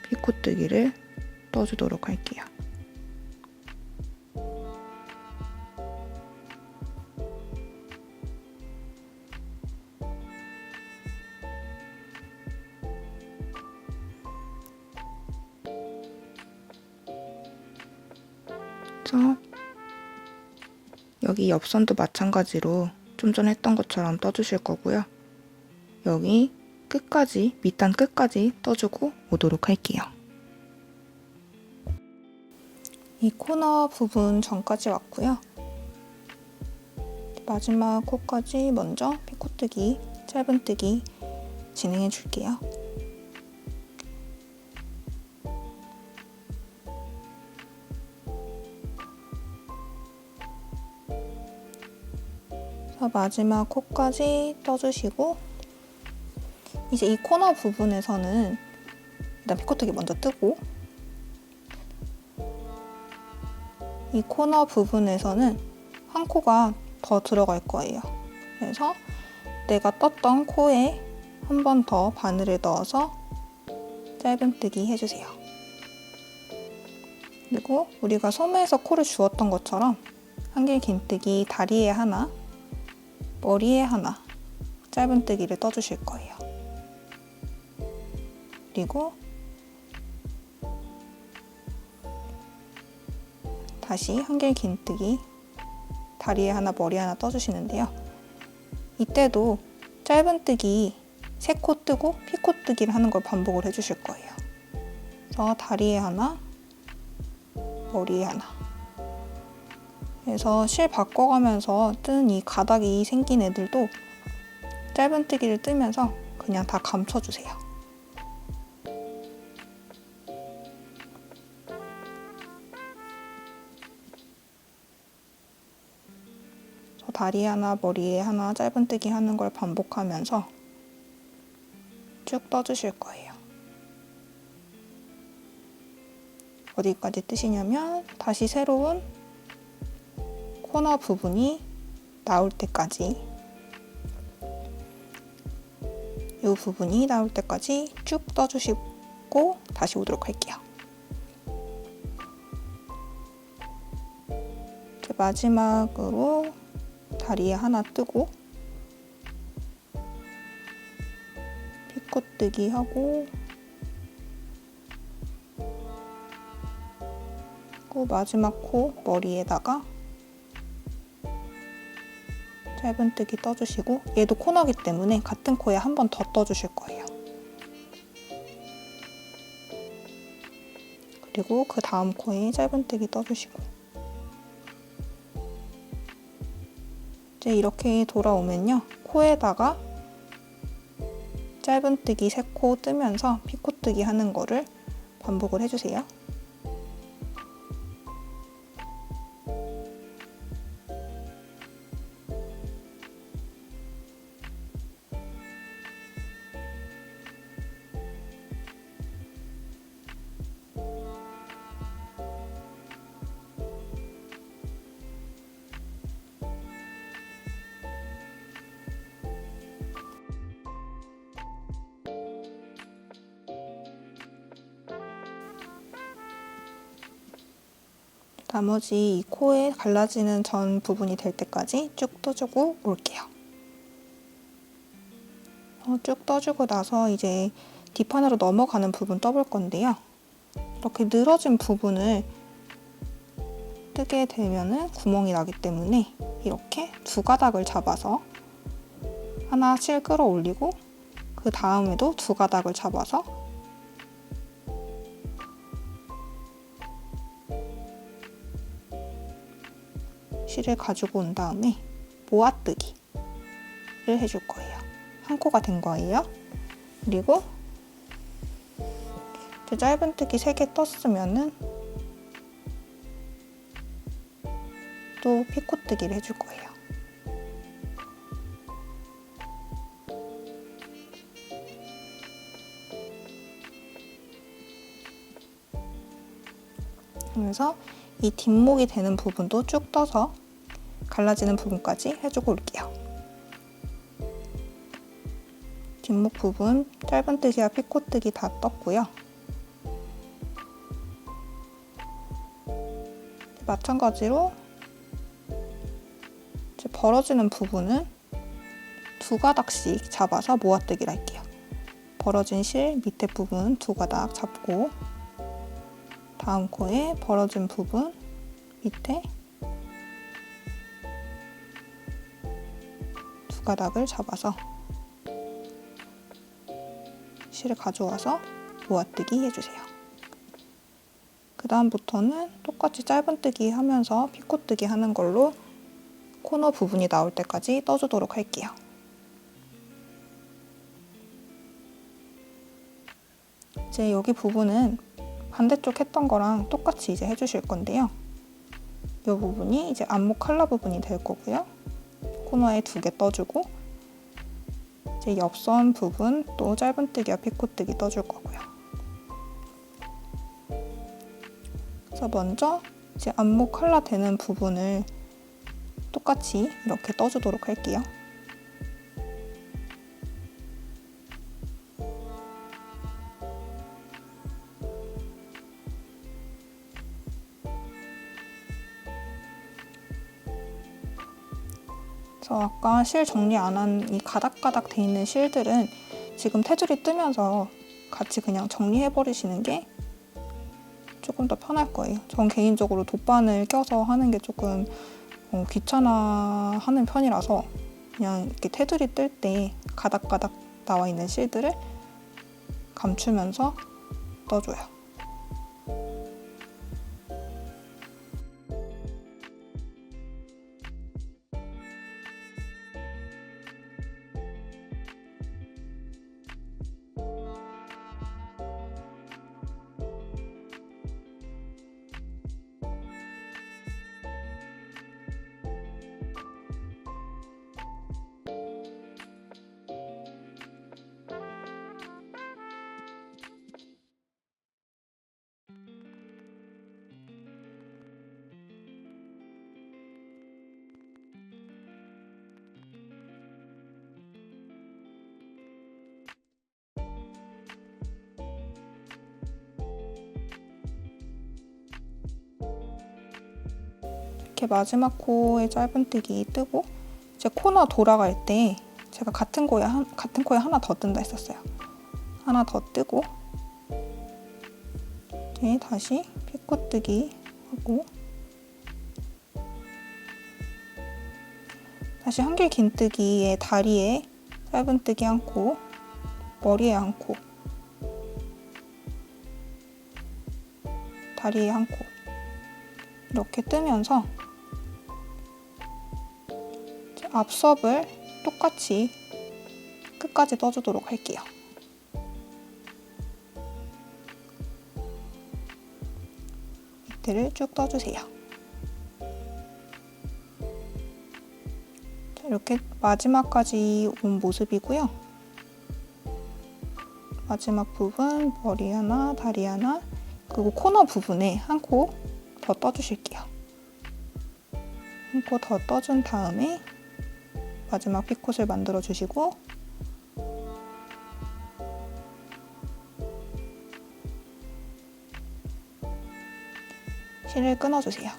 피코뜨기를 떠주도록 할게요. 해서 여기 옆선도 마찬가지로 좀 전에 했던 것처럼 떠주실 거고요. 여기 끝까지, 밑단 끝까지 떠주고 오도록 할게요. 이 코너 부분 전까지 왔고요. 마지막 코까지 먼저 피코뜨기, 짧은뜨기 진행해 줄게요. 마지막 코까지 떠주시고 이제 이 코너 부분에서는 일단 피코뜨기 먼저 뜨고 이 코너 부분에서는 한 코가 더 들어갈 거예요. 그래서 내가 떴던 코에 한 번 더 바늘을 넣어서 짧은뜨기 해주세요. 그리고 우리가 소매에서 코를 주었던 것처럼 한길 긴뜨기 다리에 하나, 머리에 하나 짧은뜨기를 떠주실 거예요. 그리고 다시 한길 긴뜨기 다리에 하나, 머리에 하나 떠주시는데요. 이때도 짧은뜨기 3코 뜨고 피코뜨기를 하는 걸 반복을 해주실 거예요. 그래서 다리에 하나, 머리에 하나. 그래서 실 바꿔가면서 뜬 이 가닥이 생긴 애들도 짧은뜨기를 뜨면서 그냥 다 감춰주세요. 다리에 하나, 머리에 하나 짧은뜨기 하는 걸 반복하면서 쭉 떠주실 거예요. 어디까지 뜨시냐면 다시 새로운 코너 부분이 나올 때까지 이 부분이 나올 때까지 쭉 떠주시고 다시 오도록 할게요. 이제 마지막으로 다리에 하나 뜨고 피코뜨기 하고 그 마지막 코 머리에다가 짧은뜨기 떠주시고 얘도 코너기 때문에 같은 코에 한 번 더 떠주실 거예요. 그리고 그 다음 코에 짧은뜨기 떠주시고 이제 이렇게 돌아오면요. 코에다가 짧은뜨기 3코 뜨면서 피코뜨기 하는 거를 반복을 해주세요. 나머지 이 코에 갈라지는 전 부분이 될 때까지 쭉 떠주고 올게요. 쭉 떠주고 나서 이제 뒷판으로 넘어가는 부분 떠볼 건데요. 이렇게 늘어진 부분을 뜨게 되면은 구멍이 나기 때문에 이렇게 2가닥을 잡아서 하나 실 끌어올리고 그 다음에도 2가닥을 잡아서 실을 가지고 온 다음에 모아뜨기를 해줄 거예요. 한 코가 된 거예요. 그리고 이제 짧은뜨기 3개 떴으면은 또 피코뜨기를 해줄 거예요. 그래서 이 뒷목이 되는 부분도 쭉 떠서 갈라지는 부분까지 해주고 올게요. 뒷목 부분 짧은뜨기와 피코뜨기 다 떴고요. 마찬가지로 이제 벌어지는 부분은 2가닥씩 잡아서 모아뜨기를 할게요. 벌어진 실 밑에 부분 2가닥 잡고 다음 코에 벌어진 부분 밑에 두 가닥을 잡아서 실을 가져와서 모아뜨기 해주세요. 그 다음부터는 똑같이 짧은뜨기 하면서 피코뜨기 하는 걸로 코너 부분이 나올 때까지 떠주도록 할게요. 이제 여기 부분은 반대쪽 했던 거랑 똑같이 이제 해주실 건데요. 이 부분이 이제 안목 칼라 부분이 될 거고요. 코너에 2개 떠주고 이제 옆선 부분 또 짧은뜨기와 피코뜨기 떠줄 거고요. 그래서 먼저 이제 안목 칼라 되는 부분을 똑같이 이렇게 떠주도록 할게요. 그래서 아까 실 정리 안 한 이 가닥가닥 돼 있는 실들은 지금 테두리 뜨면서 같이 그냥 정리해 버리시는 게 조금 더 편할 거예요. 전 개인적으로 돗바늘 껴서 하는 게 조금 귀찮아하는 편이라서 그냥 이렇게 테두리 뜰 때 가닥가닥 나와 있는 실들을 감추면서 떠줘요. 이렇게 마지막 코에 짧은뜨기 뜨고 이제 코너 돌아갈 때 제가 같은 코에 하나 더 뜬다 했었어요. 하나 더 뜨고 이제 다시 피코뜨기 하고 다시 한길 긴뜨기에 다리에 짧은뜨기 한 코, 머리에 한 코, 다리에 한 코 이렇게 뜨면서 앞섭을 똑같이 끝까지 떠주도록 할게요. 밑에를 쭉 떠주세요. 이렇게 마지막까지 온 모습이고요. 마지막 부분 머리 하나, 다리 하나, 그리고 코너 부분에 한 코 더 떠주실게요. 한 코 더 떠준 다음에 마지막 피콧을 만들어 주시고 실을 끊어주세요.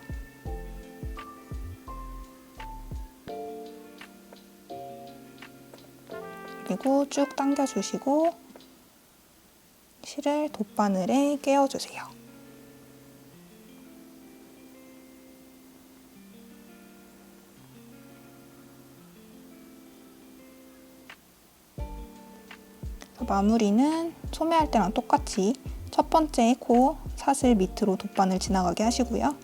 그리고 쭉 당겨주시고 실을 돗바늘에 깨워주세요. 마무리는 소매할 때랑 똑같이 첫 번째 코 사슬 밑으로 돗바늘 지나가게 하시고요.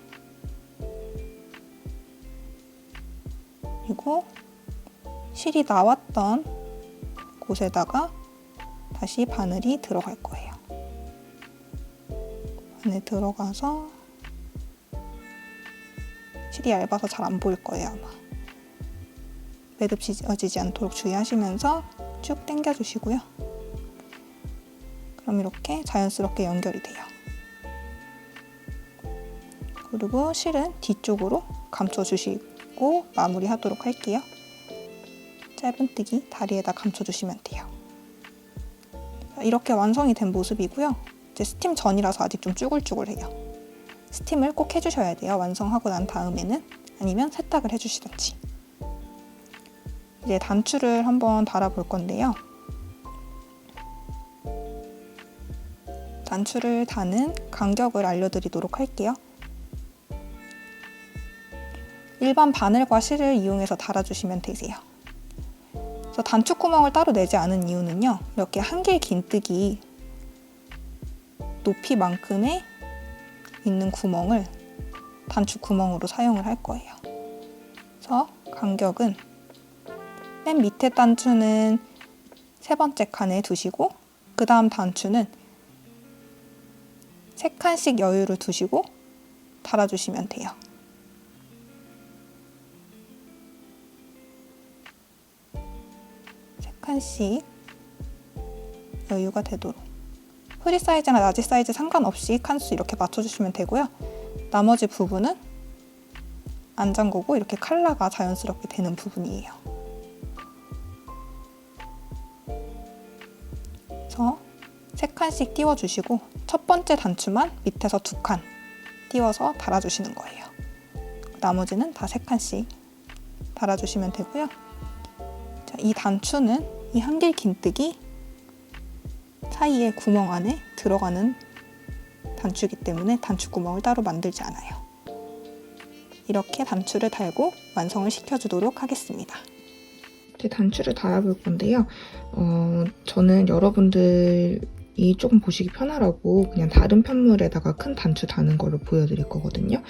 그리고 실이 나왔던 곳에다가 다시 바늘이 들어갈 거예요. 바늘 들어가서 실이 얇아서 잘 안 보일 거예요, 아마. 매듭지어지지 않도록 주의하시면서 쭉 당겨주시고요. 그럼 이렇게 자연스럽게 연결이 돼요. 그리고 실은 뒤쪽으로 감춰주시고 마무리하도록 할게요. 짧은뜨기 다리에다 감춰주시면 돼요. 이렇게 완성이 된 모습이고요. 이제 스팀 전이라서 아직 좀 쭈글쭈글해요. 스팀을 꼭 해주셔야 돼요. 완성하고 난 다음에는. 아니면 세탁을 해주시던지. 이제 단추를 한번 달아볼 건데요. 단추를 다는 간격을 알려드리도록 할게요. 일반 바늘과 실을 이용해서 달아주시면 되세요. 그래서 단축 구멍을 따로 내지 않은 이유는요. 이렇게 한길 긴뜨기 높이만큼의 있는 구멍을 단축 구멍으로 사용을 할 거예요. 그래서 간격은 맨 밑에 단추는 세 번째 칸에 두시고 그 다음 단추는 3칸씩 여유를 두시고 달아주시면 돼요. 칸씩 여유가 되도록 프리 사이즈나 라지 사이즈 상관없이 칸수 이렇게 맞춰주시면 되고요. 나머지 부분은 안 잠그고 이렇게 칼라가 자연스럽게 되는 부분이에요. 그래서 3칸씩 띄워주시고 첫 번째 단추만 밑에서 2칸 띄워서 달아주시는 거예요. 나머지는 다 3칸씩 달아주시면 되고요. 이 단추는 이 한길 긴뜨기 사이에 구멍 안에 들어가는 단추이기 때문에 단추 구멍을 따로 만들지 않아요. 이렇게 단추를 달고 완성을 시켜주도록 하겠습니다. 이제 단추를 달아볼 건데요. 저는 여러분들이 조금 보시기 편하라고 그냥 다른 편물에다가 큰 단추 다는 거를 보여드릴 거거든요.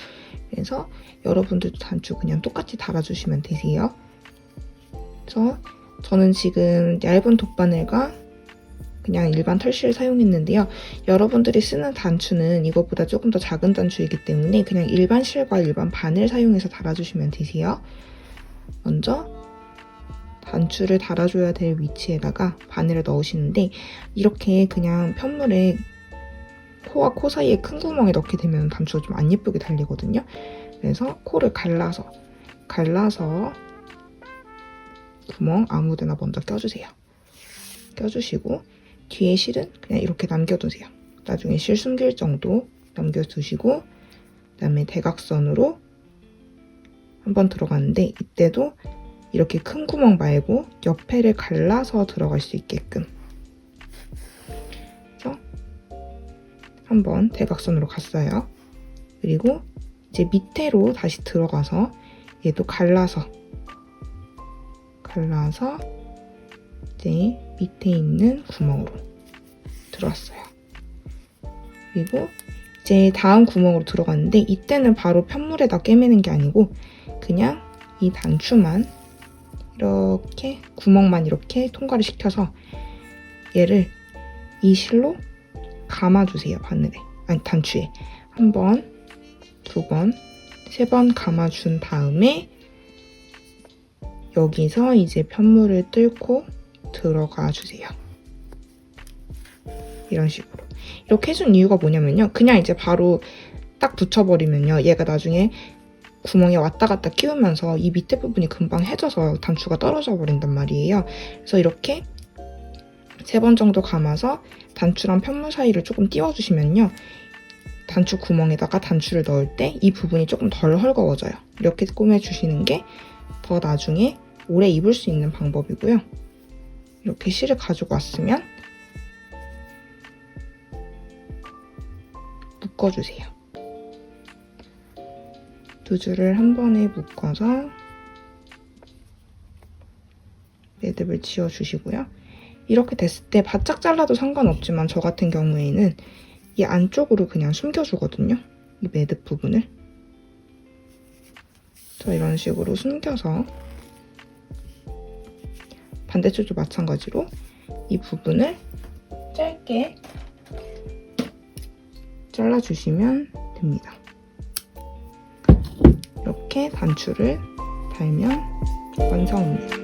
그래서 여러분들도 단추 그냥 똑같이 달아주시면 되세요. 그래서 저는 지금 얇은 돗바늘과 그냥 일반 털실을 사용했는데요. 여러분들이 쓰는 단추는 이것보다 조금 더 작은 단추이기 때문에 그냥 일반 실과 일반 바늘 사용해서 달아주시면 되세요. 먼저 단추를 달아줘야 될 위치에다가 바늘을 넣으시는데 이렇게 그냥 편물에 코와 코 사이에 큰 구멍에 넣게 되면 단추가 좀 안 예쁘게 달리거든요. 그래서 코를 갈라서 구멍 아무데나 먼저 껴주세요. 껴주시고 뒤에 실은 그냥 이렇게 남겨두세요. 나중에 실 숨길 정도 남겨두시고 그다음에 대각선으로 한번 들어가는데 이때도 이렇게 큰 구멍 말고 옆에를 갈라서 들어갈 수 있게끔 그래서 한번 대각선으로 갔어요. 그리고 이제 밑으로 다시 들어가서 얘도 갈라서 이제 밑에 있는 구멍으로 들어왔어요. 그리고 이제 다음 구멍으로 들어갔는데 이때는 바로 편물에다 꿰매는 게 아니고 그냥 이 단추만 이렇게 구멍만 이렇게 통과를 시켜서 얘를 이 실로 감아주세요. 바늘에 아니 단추에 한 번, 2번, 3번 감아준 다음에 여기서 이제 편물을 뚫고 들어가 주세요. 이런 식으로. 이렇게 해준 이유가 뭐냐면요. 그냥 이제 바로 딱 붙여버리면요. 얘가 나중에 구멍에 왔다 갔다 끼우면서 이 밑에 부분이 금방 해져서 단추가 떨어져 버린단 말이에요. 그래서 이렇게 3번 정도 감아서 단추랑 편물 사이를 조금 띄워주시면요. 단추 구멍에다가 단추를 넣을 때 이 부분이 조금 덜 헐거워져요. 이렇게 꼬매주시는 게 더 나중에 오래 입을 수 있는 방법이고요. 이렇게 실을 가지고 왔으면 묶어주세요. 2줄을 한 번에 묶어서 매듭을 지어주시고요. 이렇게 됐을 때 바짝 잘라도 상관없지만 저 같은 경우에는 이 안쪽으로 그냥 숨겨주거든요. 이 매듭 부분을. 이런 식으로 숨겨서 반대쪽도 마찬가지로 이 부분을 짧게 잘라주시면 됩니다. 이렇게 단추를 달면 완성입니다.